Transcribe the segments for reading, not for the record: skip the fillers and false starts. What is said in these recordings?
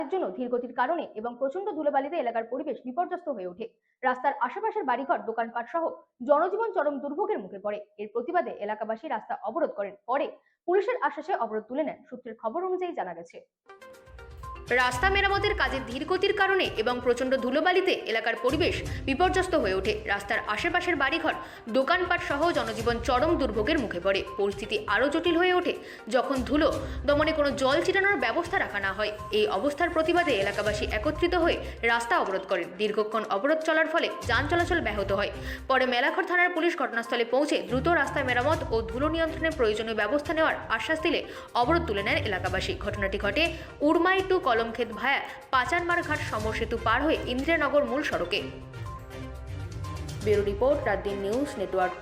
কাজের জন্য ধীরগতির কারণে এবং প্রচন্ড ধুলোবালিতে এলাকার পরিবেশ বিপর্যস্ত হয়ে ওঠে। রাস্তার আশেপাশের বাড়িঘর, দোকানপাট সহ জনজীবন চরম দুর্ভোগের মুখে পড়ে। এর প্রতিবাদে এলাকাবাসী রাস্তা অবরোধ করেন। পরে পুলিশের আশ্বাসে অবরোধ তুলে নেন। সূত্রের খবর অনুযায়ী জানা গেছে, রাস্তা মেরামতের কাজের ধীরগতির কারণে এবং প্রচণ্ড ধুলোবালিতে এলাকার পরিবেশ বিপর্যস্ত হয়ে ওঠে। রাস্তার আশেপাশের বাড়িঘর, দোকানপাট সহ জনজীবন চরম দুর্ভোগের মুখে পড়ে। পরিস্থিতি আরও জটিল হয়ে ওঠে যখন ধুলো দমনে কোনো জল ছিটানোর ব্যবস্থা রাখা না হয়। এই অবস্থার প্রতিবাদে এলাকাবাসী একত্রিত হয়ে রাস্তা অবরোধ করেন। দীর্ঘক্ষণ অবরোধ চলার ফলে যান চলাচল ব্যাহত হয়। পরে মেলাঘর থানার পুলিশ ঘটনাস্থলে পৌঁছে দ্রুত রাস্তা মেরামত ও ধুলো নিয়ন্ত্রণের প্রয়োজনীয় ব্যবস্থা নেওয়ার আশ্বাস দিলে অবরোধ তুলে নেন এলাকাবাসী। ঘটনাটি ঘটে উড়মাই টু কলমক্ষেত ভায়া পাচানমার ঘাট সমর সেতু পার হয়ে ইন্দিরানগর মূল সড়কে। Bureau report, রাতদিন news network.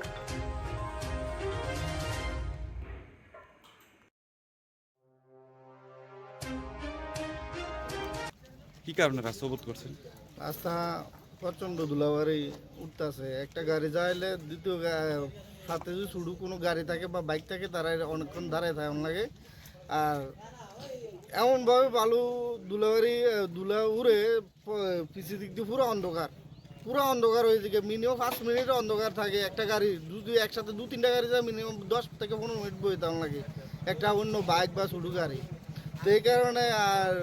কি কারণে রাস্তা অবরোধ করছেন? রাস্তা প্রচণ্ড ধুলাবাড়ি উঠতেছে। একটা গাড়ি যাইলে দ্বিতীয় সাথে যদি শুধু কোনো গাড়ি থাকে বা বাইক থাকে, তারা অনেকক্ষণ দাঁড়ায় থাকে লাগে। আর এমনভাবে বালু ধুলা উড়ে পিছিয়ে দিক দিয়ে পুরো অন্ধকার হয়ে যায়। মিনিমাম 5 মিনিট অন্ধকার থাকে। একটা গাড়ি যদি একসাথে 2-3টা গাড়ি যায়, মিনিমাম 10 থেকে 15 মিনিট বই তেমন লাগে একটা অন্য বাইক বা ছোটো গাড়ি। তো এই কারণে আর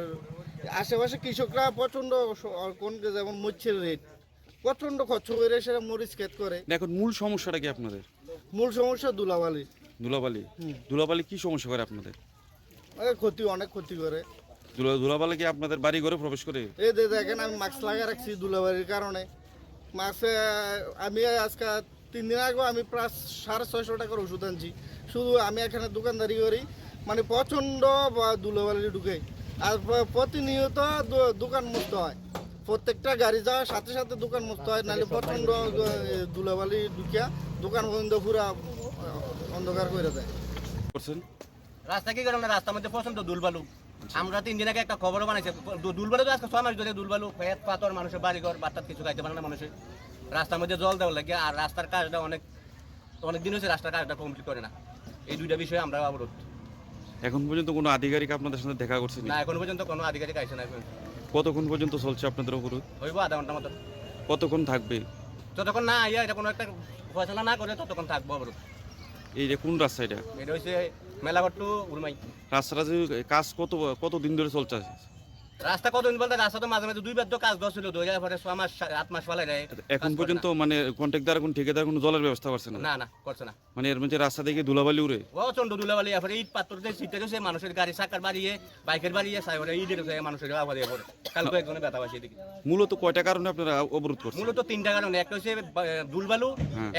আশেপাশে কৃষকরা প্রচণ্ড কোন যেমন মরিচের রেট প্রচণ্ড খরচ করে সেটা মরিচ ক্ষেত করে। এখন মূল সমস্যাটা কি আপনাদের? মূল সমস্যা ধুলাবালি। ধুলাবালি কি সমস্যা করে আপনাদের? অনেক ক্ষতি করে। ধুলাবালি কি আপনাদের বাড়ি ঘরে প্রবেশ করে? এই দেখেন, আমি মাস্ক লাগিয়ে রাখছি ধুলাবালির কারণে। আমি আজকে 3 দিন আগে আমি প্রায় 650 টাকার ওষুধ আনছি। শুধু আমি এখানে দোকানদারি করি, মানে প্রচণ্ড ধুলাবালি ঢুকে। আর প্রতিনিয়ত দোকান মুক্ত হয়, প্রত্যেকটা গাড়ি যাওয়ার সাথে সাথে দোকান মুক্ত হয়, নাহলে প্রচণ্ড ধুলাবালি ঢুকিয়া দোকান পর্যন্ত পুরা অন্ধকার করে দেয়। রাস্তা কি কারণে রাস্তার মধ্যে প্রচন্ড দুলবালু। আমরা 3 দিন আগে একটা খবরও বানাইছি। দুলবালু তো আজকে 6 মাস ধরে দুলবালু, ফেট পাথর, মানুষের বাড়িঘর বাচ্চা কিছু খাইতে পারে না মানুষের। রাস্তার মধ্যে জল দেওয়া লাগে। আর রাস্তার কাজটা অনেক দিন হয়েছে রাস্তার কাজটা কমপ্লিট করে না। এই দুইটা বিষয়ে আমরা অবরোধ। এখন পর্যন্ত কোনো আধিকারিক আপনাদের সাথে দেখা করছে না, এখন পর্যন্ত কোনো আধিকারিক আইছে না। কতক্ষণ পর্যন্ত চলছে আপনাদের অবরোধ? হইব আধা ঘন্টা মতো। কতক্ষণ থাকবে? যতক্ষণ না এটা কোনো একটা ফয়সালা না করে ততক্ষণ থাকবো অবরোধ। এই যে কোন রাস্তা এটা? এটা হচ্ছে মেলাঘর টু উড়মাই। রাস্তাটা যে কাজ কত দিন ধরে চলছে? রাস্তা কতদিন বলতে রাস্তা তো মাঝে মাঝে 2বার তো কাজ ধরছিল, 6 মাস 8 মাস ফলে যায়। এখন পর্যন্ত মানে কন্ট্রাক্টর কোন ঠিকাদার কোনো জলের ব্যবস্থা করছে না? না করছে না। মানে এর মধ্যে রাস্তা থেকে ধুলাবালি উড়ে প্রচন্ড ধুলাবালি। এরপরে ইট পাথর দিয়ে ছিটে গেছে, মানুষের গাড়ি চাকার বাড়িয়ে, বাইকের বাড়িয়ে, ইটের মানুষের আবাদে পড়ে। কালকে একজনে ব্যথা পাইছে এদিকে। মূলত কয়টা কারণে আপনারা অবরোধ করছেন? মূলত 3টা কারণে। একটা হচ্ছে ধুলবালু,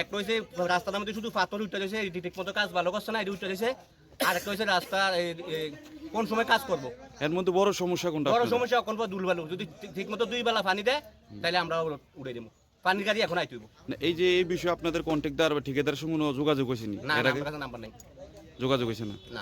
একটা হচ্ছে রাস্তার মধ্যে শুধু পাথর উঠতে গেছে, ঠিক মতো কাজ ভালো করছে না, এটি উঠতে গেছে। আর একটা হচ্ছে রাস্তা কোন সময় কাজ করবো। এর মধ্যে বড় সমস্যা কোনটা? বড় সমস্যা এখন দুলবালু। যদি ঠিক মতো 2 বেলা পানি দেয় তাহলে আমরা উড়ে দেবো। পানির গাড়ি এখন আইতে হইব। এই যে এই বিষয়ে আপনাদের কন্ট্রাক্টর বা ঠিকাদারের সঙ্গে যোগাযোগ হয়েছে? না, আমার কাছে নাম্বার নেই। যোগাযোগ হয়েছে না? না।